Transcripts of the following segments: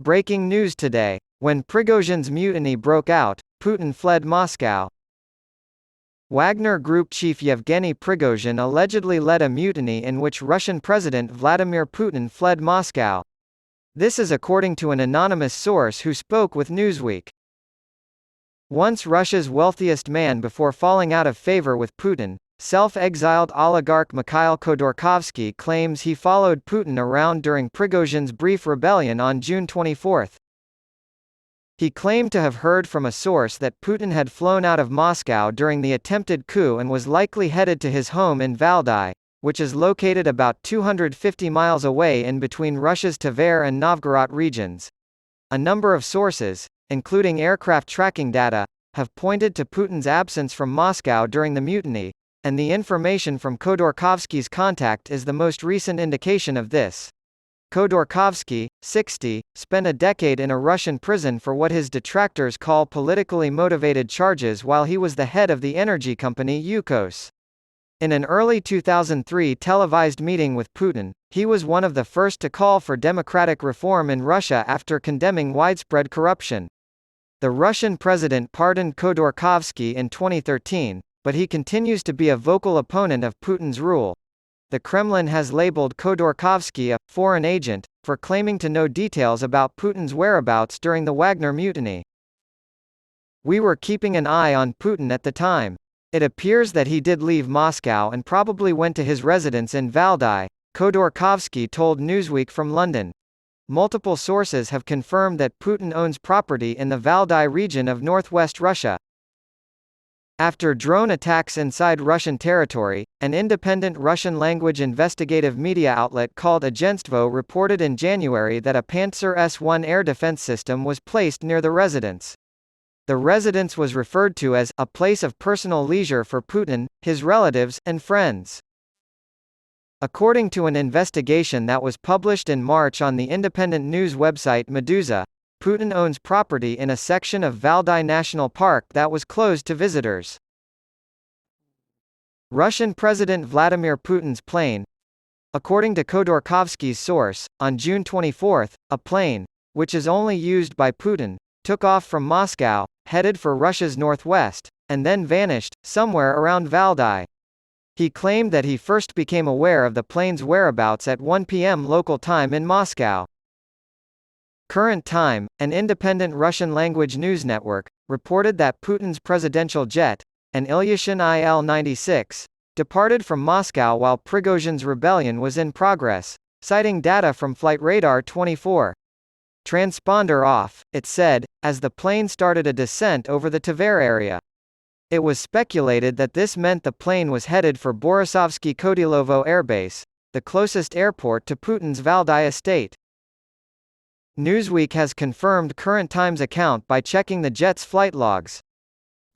Breaking news today. When Prigozhin's mutiny broke out, Putin fled Moscow. Wagner Group chief Yevgeny Prigozhin allegedly led a mutiny in which Russian President Vladimir Putin fled Moscow. This is according to an anonymous source who spoke with Newsweek. Once Russia's wealthiest man before falling out of favor with Putin, self-exiled oligarch Mikhail Khodorkovsky claims he followed Putin around during Prigozhin's brief rebellion on June 24. He claimed to have heard from a source that Putin had flown out of Moscow during the attempted coup and was likely headed to his home in Valdai, which is located about 250 miles away in between Russia's Tver and Novgorod regions. A number of sources, including aircraft tracking data, have pointed to Putin's absence from Moscow during the mutiny, and the information from Khodorkovsky's contact is the most recent indication of this. Khodorkovsky, 60, spent a decade in a Russian prison for what his detractors call politically motivated charges while he was the head of the energy company Yukos. In an early 2003 televised meeting with Putin, he was one of the first to call for democratic reform in Russia after condemning widespread corruption. The Russian president pardoned Khodorkovsky in 2013, but he continues to be a vocal opponent of Putin's rule. The Kremlin has labeled Khodorkovsky a foreign agent for claiming to know details about Putin's whereabouts during the Wagner mutiny. "We were keeping an eye on Putin at the time. It appears that he did leave Moscow and probably went to his residence in Valdai," Khodorkovsky told Newsweek from London. Multiple sources have confirmed that Putin owns property in the Valdai region of northwest Russia. After drone attacks inside Russian territory, an independent Russian-language investigative media outlet called Agentstvo reported in January that a Pantsir S-1 air defense system was placed near the residence. The residence was referred to as a place of personal leisure for Putin, his relatives, and friends. According to an investigation that was published in March on the independent news website Meduza, Putin owns property in a section of Valdai National Park that was closed to visitors. Russian President Vladimir Putin's plane. According to Khodorkovsky's source, on June 24, a plane, which is only used by Putin, took off from Moscow, headed for Russia's northwest, and then vanished, somewhere around Valdai. He claimed that he first became aware of the plane's whereabouts at 1 p.m. local time in Moscow. Current Time, an independent Russian-language news network, reported that Putin's presidential jet, an Ilyushin Il-96, departed from Moscow while Prigozhin's rebellion was in progress, citing data from Flight Radar 24. Transponder off, it said, as the plane started a descent over the Tver area. It was speculated that this meant the plane was headed for Borisovsky Kodilovo Airbase, the closest airport to Putin's Valdai estate. Newsweek has confirmed Current Time's account by checking the jet's flight logs.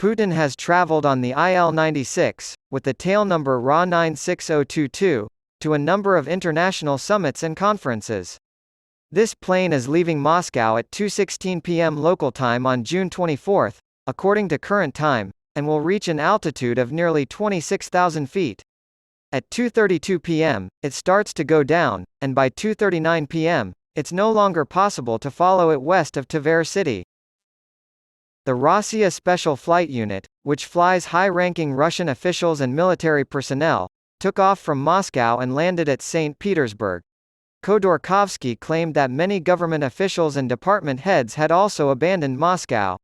Putin has traveled on the IL-96, with the tail number RA96022, to a number of international summits and conferences. This plane is leaving Moscow at 2:16 p.m. local time on June 24, according to Current Time, and will reach an altitude of nearly 26,000 feet. At 2:32 p.m., it starts to go down, and by 2:39 p.m., it's no longer possible to follow it west of Tver city. The Rossiya Special Flight Unit, which flies high-ranking Russian officials and military personnel, took off from Moscow and landed at St. Petersburg. Khodorkovsky claimed that many government officials and department heads had also abandoned Moscow.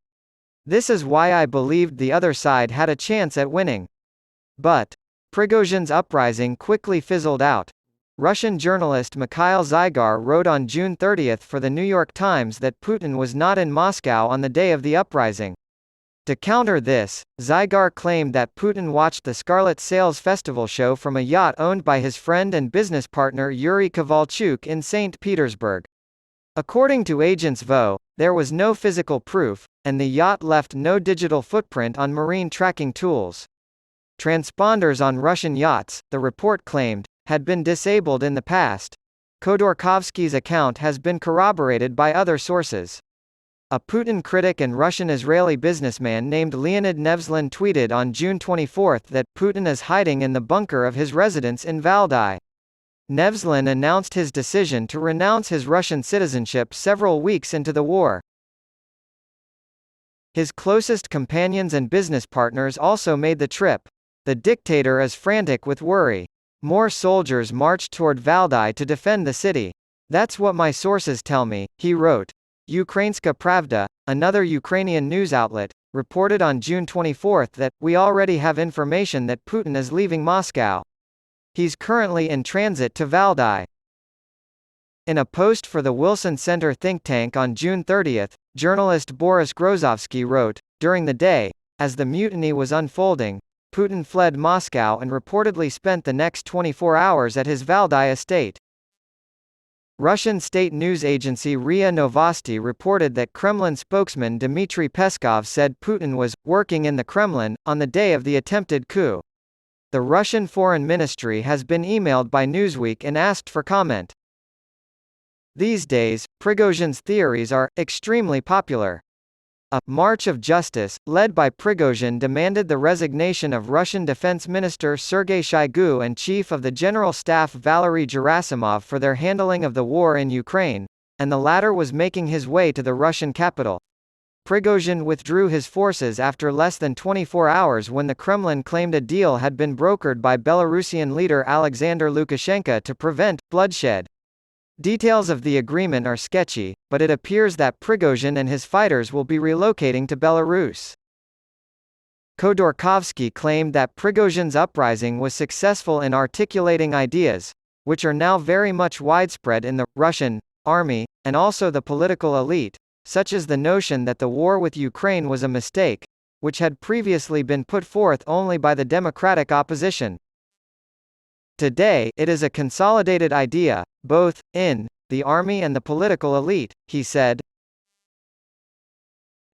"This is why I believed the other side had a chance at winning. But Prigozhin's uprising quickly fizzled out." Russian journalist Mikhail Zygar wrote on June 30 for The New York Times that Putin was not in Moscow on the day of the uprising. To counter this, Zygar claimed that Putin watched the Scarlet Sails Festival show from a yacht owned by his friend and business partner Yuri Kovalchuk in St. Petersburg. According to Agents VO, there was no physical proof, and the yacht left no digital footprint on marine tracking tools. Transponders on Russian yachts, the report claimed, had been disabled in the past. Khodorkovsky's account has been corroborated by other sources. A Putin critic and Russian-Israeli businessman named Leonid Nevzlin tweeted on June 24 that Putin is hiding in the bunker of his residence in Valdai. Nevzlin announced his decision to renounce his Russian citizenship several weeks into the war. His closest companions and business partners also made the trip. The dictator is frantic with worry. More soldiers marched toward Valdai to defend the city. That's what my sources tell me, he wrote. Ukrainska Pravda, another Ukrainian news outlet, reported on June 24 that, "We already have information that Putin is leaving Moscow. He's currently in transit to Valdai." In a post for the Wilson Center think tank on June 30, journalist Boris Grozovsky wrote, "During the day, as the mutiny was unfolding, Putin fled Moscow and reportedly spent the next 24 hours at his Valdai estate." Russian state news agency RIA Novosti reported that Kremlin spokesman Dmitry Peskov said Putin was working in the Kremlin on the day of the attempted coup. The Russian Foreign Ministry has been emailed by Newsweek and asked for comment. These days, Prigozhin's theories are extremely popular. A March of Justice, led by Prigozhin, demanded the resignation of Russian Defense Minister Sergei Shoigu and Chief of the General Staff Valery Gerasimov for their handling of the war in Ukraine, and the latter was making his way to the Russian capital. Prigozhin withdrew his forces after less than 24 hours when the Kremlin claimed a deal had been brokered by Belarusian leader Alexander Lukashenko to prevent bloodshed. Details of the agreement are sketchy, but it appears that Prigozhin and his fighters will be relocating to Belarus. Khodorkovsky claimed that Prigozhin's uprising was successful in articulating ideas, which are now very much widespread in the Russian army, and also the political elite, such as the notion that the war with Ukraine was a mistake, which had previously been put forth only by the democratic opposition. Today, it is a consolidated idea, both in the army and the political elite, he said.